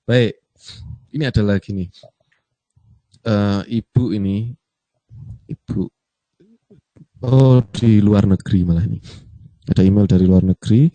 Baik, ini ada lagi nih. Ibu ini, ibu, di luar negeri malah ini. Ada email dari luar negeri.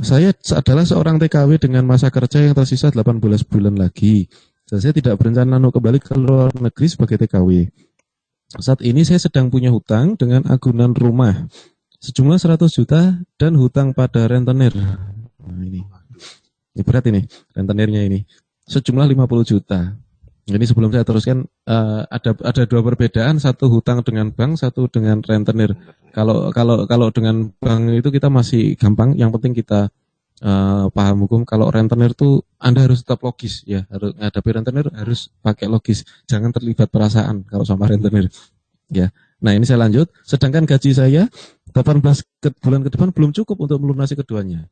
Saya adalah seorang TKW dengan masa kerja yang tersisa 18 bulan lagi. Dan saya tidak berencana kembali ke luar negeri sebagai TKW. Saat ini saya sedang punya hutang dengan agunan rumah sejumlah 100 juta dan hutang pada rentenir. Nah, ini berat ini, rentenirnya ini. Sejumlah 50 juta. Jadi sebelum saya teruskan, ada dua perbedaan, satu hutang dengan bank, satu dengan rentenir. Kalau dengan bank itu kita masih gampang, yang penting kita paham hukum. Kalau rentenir itu Anda harus tetap logis ya, harus menghadapi rentenir harus pakai logis, jangan terlibat perasaan kalau sama rentenir. Ya. Nah, ini saya lanjut. Sedangkan gaji saya 18 bulan ke depan belum cukup untuk melunasi keduanya.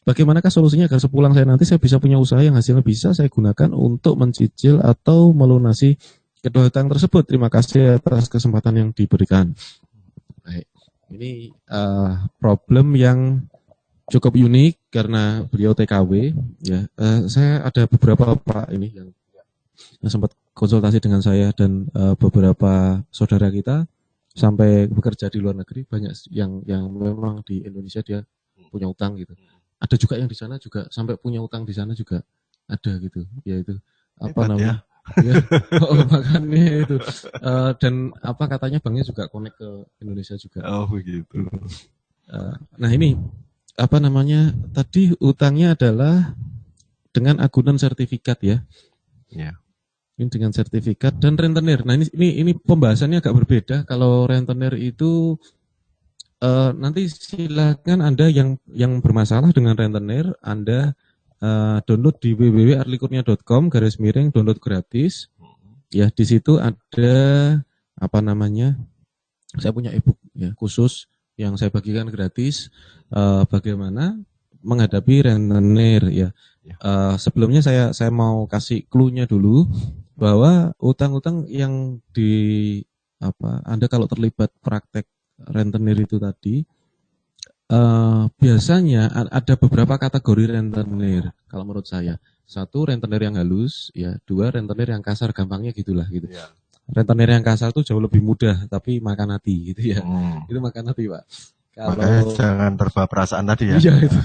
Bagaimanakah solusinya agar sepulang saya nanti saya bisa punya usaha yang hasilnya bisa saya gunakan untuk mencicil atau melunasi kedua hutang tersebut? Terima kasih atas kesempatan yang diberikan. Baik. Ini problem yang cukup unik karena beliau TKW. Ya, saya ada beberapa Pak ini yang sempat konsultasi dengan saya dan beberapa saudara kita sampai bekerja di luar negeri, banyak yang memang di Indonesia dia punya utang gitu. Ada juga yang di sana juga sampai punya utang di sana juga ada gitu, yaitu apa namanya? Ya, makanya itu dan apa katanya banknya juga connect ke Indonesia juga. Oh begitu. Nah ini apa namanya? Tadi utangnya adalah dengan agunan sertifikat ya. Ya. Ini dengan sertifikat dan rentenir. Nah ini pembahasannya agak berbeda. Kalau rentenir itu nanti silakan Anda yang bermasalah dengan rentenir, Anda download di www.arlikurnia.com/download gratis. Ya, di situ ada apa namanya? Saya punya e-book ya khusus yang saya bagikan gratis bagaimana menghadapi rentenir ya. Sebelumnya saya mau kasih clue-nya dulu bahwa utang-utang yang Anda kalau terlibat praktek rentenir itu tadi biasanya ada beberapa kategori rentenir kalau menurut saya. Satu, rentenir yang halus, ya. Dua, rentenir yang kasar, gampangnya gitulah gitu. Ya. Rentenir yang kasar itu jauh lebih mudah tapi makan hati gitu ya. Itu makan hati, Pak. Makanya jangan terbawa perasaan tadi ya. Iya itu.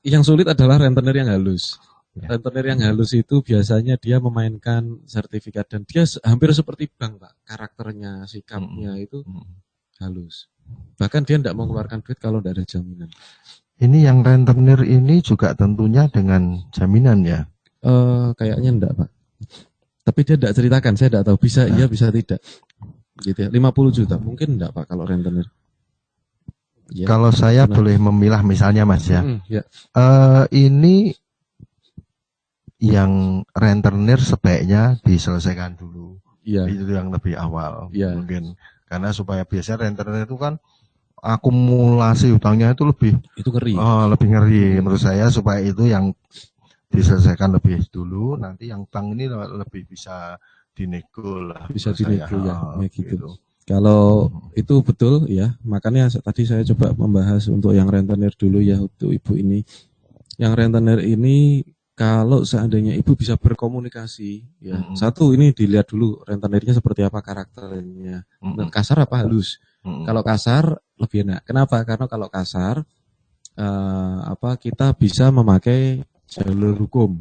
Yang sulit adalah rentenir yang halus. Rentenir yang halus itu biasanya dia memainkan sertifikat dan dia hampir seperti bank, Pak. Karakternya, sikapnya itu halus. Bahkan dia tidak mau mengeluarkan duit kalau tidak ada jaminan. Ini yang rentenir ini juga tentunya dengan jaminan ya? Kayaknya enggak, Pak. Tapi dia tidak ceritakan, saya tidak tahu. Bisa iya, bisa tidak. Gitu ya. 50 juta, mungkin enggak, Pak, kalau rentenir. Ya, kalau saya boleh memilah misalnya, Mas ya. Ya. Ini yang rentenir sebaiknya diselesaikan dulu. Ya. Itu yang lebih awal. Ya. Mungkin. Karena supaya biasanya rentenir itu kan akumulasi hutangnya itu lebih ngeri. Lebih ngeri menurut saya, supaya itu yang diselesaikan lebih dulu, nanti yang bank ini lebih bisa dinego lah. Bisa dinego ya gitu. Kalau itu betul ya, makanya tadi saya coba membahas untuk yang rentenir dulu ya untuk ibu ini. Yang rentenir ini kalau seandainya ibu bisa berkomunikasi, ya satu ini dilihat dulu rentenirnya seperti apa karakternya, kasar apa halus. Kalau kasar lebih enak. Kenapa? Karena kalau kasar, kita bisa memakai jalur hukum.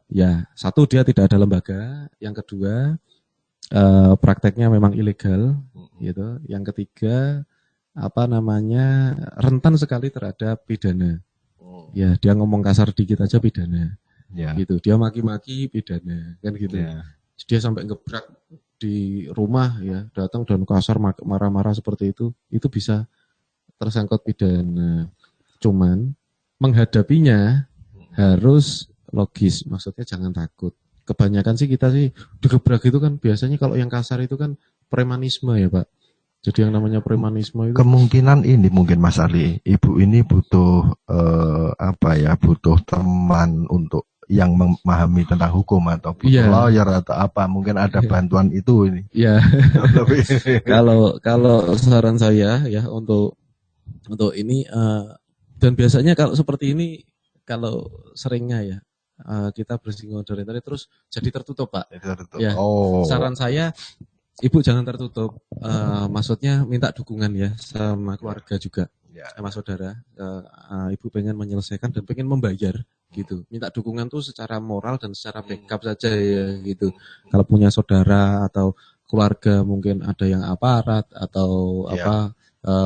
Ya, satu dia tidak ada lembaga, yang kedua prakteknya memang ilegal, gitu. Yang ketiga rentan sekali terhadap pidana. Ya, dia ngomong kasar dikit aja pidana. Ya. Gitu. Dia maki-maki pidana, kan gitu. Ya. Dia sampai ngebrak di rumah ya, datang dan kasar marah-marah seperti itu bisa tersangkut pidana. Cuman menghadapinya harus logis, maksudnya jangan takut. Kebanyakan sih kita sih digebrak itu kan biasanya kalau yang kasar itu kan premanisme ya, Pak. Jadi yang namanya premanisme itu kemungkinan ini mungkin Mas Ali, ibu ini butuh butuh teman untuk yang memahami tentang hukum atau butuh lawyer atau apa, mungkin ada bantuan itu ini. Iya. Kalau saran saya ya untuk ini dan biasanya kalau seperti ini kalau seringnya ya kita bersinggungan dari terus jadi tertutup, Pak. Tertutup. Ya. Saran saya, Ibu jangan tertutup. Maksudnya minta dukungan ya sama keluarga juga, sama saudara. Ibu pengen menyelesaikan dan pengen membayar gitu. Minta dukungan tuh secara moral dan secara backup saja ya gitu. Kalau punya saudara atau keluarga mungkin ada yang aparat atau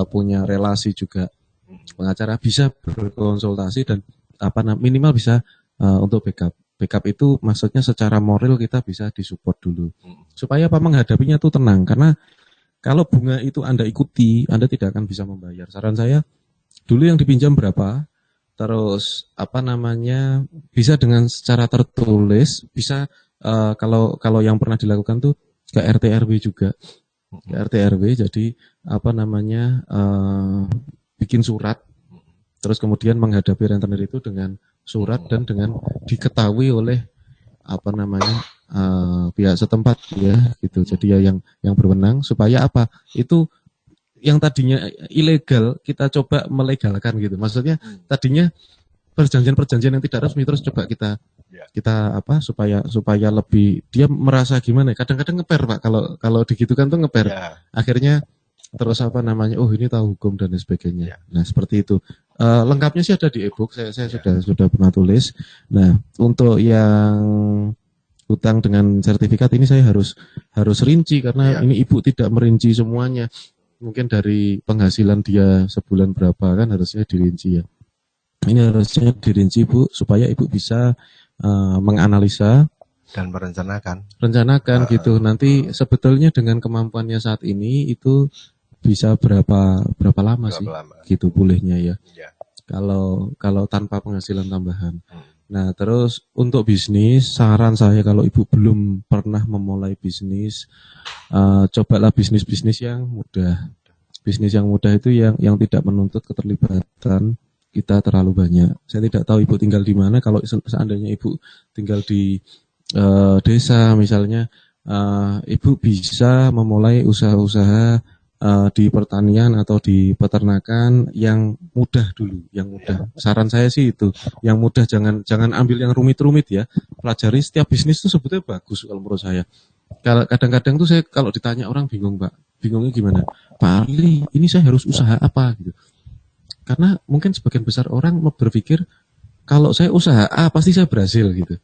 punya relasi juga pengacara, bisa berkonsultasi dan minimal bisa untuk backup. Backup itu maksudnya secara moral kita bisa disupport dulu. Supaya menghadapinya tuh tenang. Karena kalau bunga itu Anda ikuti, Anda tidak akan bisa membayar. Saran saya, dulu yang dipinjam berapa, terus bisa dengan secara tertulis, bisa kalau yang pernah dilakukan tuh ke RT RW juga. Ke RT RW, jadi bikin surat, terus kemudian menghadapi rentenir itu dengan surat dan dengan diketahui oleh pihak setempat ya gitu. Jadi ya yang berwenang supaya itu yang tadinya ilegal kita coba melegalkan gitu. Maksudnya tadinya perjanjian yang tidak resmi terus coba kita supaya lebih dia merasa gimana. Kadang-kadang ngeper, Pak, kalau digitukan tuh ngeper. Akhirnya terus ini tahu hukum dan sebagainya. Nah, seperti itu. Lengkapnya sih ada di e-book, saya sudah pernah tulis. Nah, untuk yang hutang dengan sertifikat ini saya harus rinci karena ini Ibu tidak merinci semuanya. Mungkin dari penghasilan dia sebulan berapa kan harusnya dirinci ya. Ini harusnya dirinci, Bu, supaya Ibu bisa menganalisa dan merencanakan gitu. Nanti sebetulnya dengan kemampuannya saat ini itu bisa berapa lama sih gitu bolehnya ya. Kalau tanpa penghasilan tambahan. Nah, terus untuk bisnis, saran saya kalau Ibu belum pernah memulai bisnis, cobalah bisnis yang mudah. Bisnis yang mudah itu yang tidak menuntut keterlibatan kita terlalu banyak. Saya tidak tahu Ibu tinggal di mana. Kalau seandainya Ibu tinggal di desa misalnya, Ibu bisa memulai usaha-usaha di pertanian atau di peternakan yang mudah dulu, yang mudah. Saran saya sih itu, yang mudah, jangan ambil yang rumit-rumit ya. Pelajari setiap bisnis itu sebetulnya bagus kalau menurut saya. Kadang-kadang tuh saya kalau ditanya orang bingung, Pak. Bingungnya gimana? Pak Ali, ini saya harus usaha apa gitu. Karena mungkin sebagian besar orang berpikir kalau saya usaha A pasti saya berhasil gitu.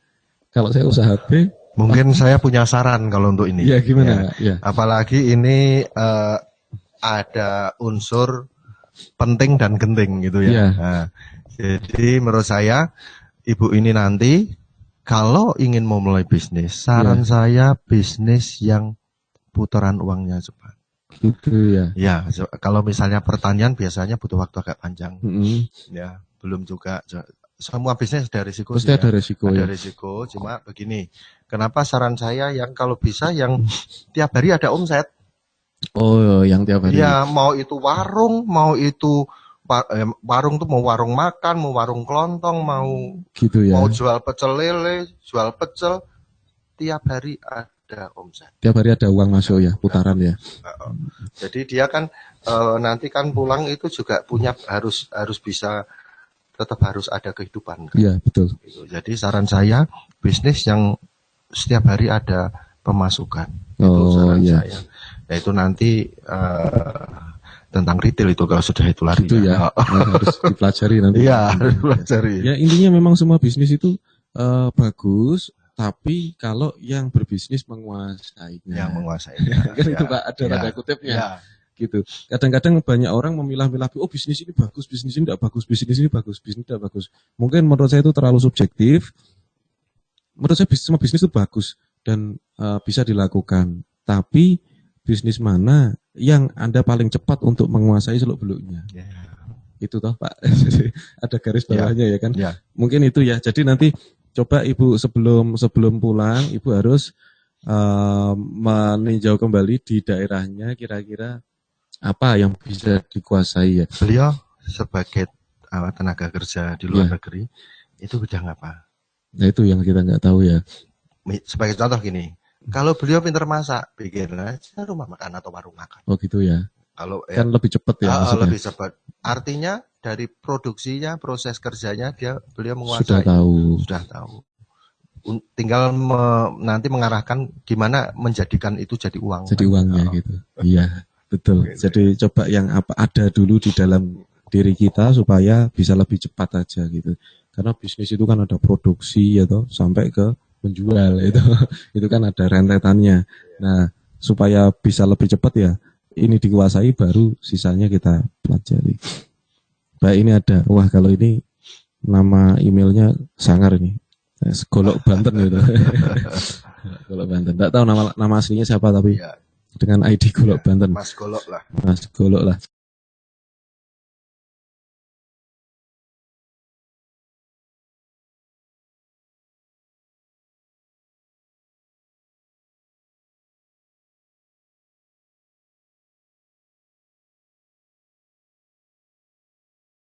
Kalau saya usaha B, mungkin saya punya saran kalau untuk ini. Ya gimana? Ya. Apalagi ini ada unsur penting dan genting gitu ya. Nah, jadi menurut saya Ibu ini nanti kalau ingin memulai bisnis, saran saya bisnis yang putaran uangnya cepat. Gitu ya. Ya, kalau misalnya pertanian biasanya butuh waktu agak panjang. Ya, belum juga. Semua bisnis ada risiko. Pasti ada risiko. Ada risiko. Cuma begini, kenapa saran saya yang kalau bisa yang tiap hari ada omset. Oh, yang tiap hari. Ya, mau itu warung, mau itu warung tuh mau warung makan, mau warung kelontong, mau gitu ya. Mau jual pecel lele, jual pecel, tiap hari ada omset. Tiap hari ada uang masuk ya, putaran ya. Jadi dia kan nanti kan pulang itu juga punya harus bisa tetap harus ada kehidupan. Iya, betul. Jadi saran saya bisnis yang setiap hari ada pemasukan. Itu saran saya. Nah, itu nanti tentang retail itu kalau sudah itu lari. Itu ya, harus dipelajari nanti. Iya, harus dipelajari. Ya intinya memang semua bisnis itu bagus, tapi kalau yang berbisnis menguasainya. Yang menguasainya. Kan itu Pak, ada tanda kutipnya. Gitu. Kadang-kadang banyak orang memilah-milah, oh bisnis ini bagus, bisnis ini tidak bagus, bisnis ini bagus, bisnis tidak bagus. Mungkin menurut saya itu terlalu subjektif. Menurut saya semua bisnis itu bagus dan bisa dilakukan. Tapi bisnis mana yang Anda paling cepat untuk menguasai seluk-beluknya? Itu toh Pak. Ada garis bawahnya ya kan? Mungkin itu ya. Jadi nanti coba Ibu sebelum pulang, Ibu harus meninjau kembali di daerahnya kira-kira apa yang bisa dikuasai ya. Beliau sebagai tenaga kerja di luar negeri itu bidang apa? Nah itu yang kita nggak tahu ya. Sebagai contoh gini, kalau beliau pintar masak, bikin aja rumah makan atau warung makan. Oh gitu ya. Kalau kan lebih cepat ya. Lebih cepat. Artinya dari produksinya, proses kerjanya beliau menguasai. Sudah tahu. tinggal nanti mengarahkan gimana menjadikan itu jadi uang. Jadi uangnya gitu. Iya, betul. Jadi coba yang apa ada dulu di dalam diri kita supaya bisa lebih cepat aja gitu. Karena bisnis itu kan ada produksi ya toh, sampai ke menjual itu. Itu kan ada rentetannya. Nah, supaya bisa lebih cepat ya ini dikuasai baru sisanya kita pelajari. Baik, ini ada. Wah, kalau ini nama emailnya sangar ini. Golok Banten gitu. Golok Banten. Enggak tahu nama aslinya siapa tapi dengan ID Golok Banten. Mas Golok lah. Mas Golok lah.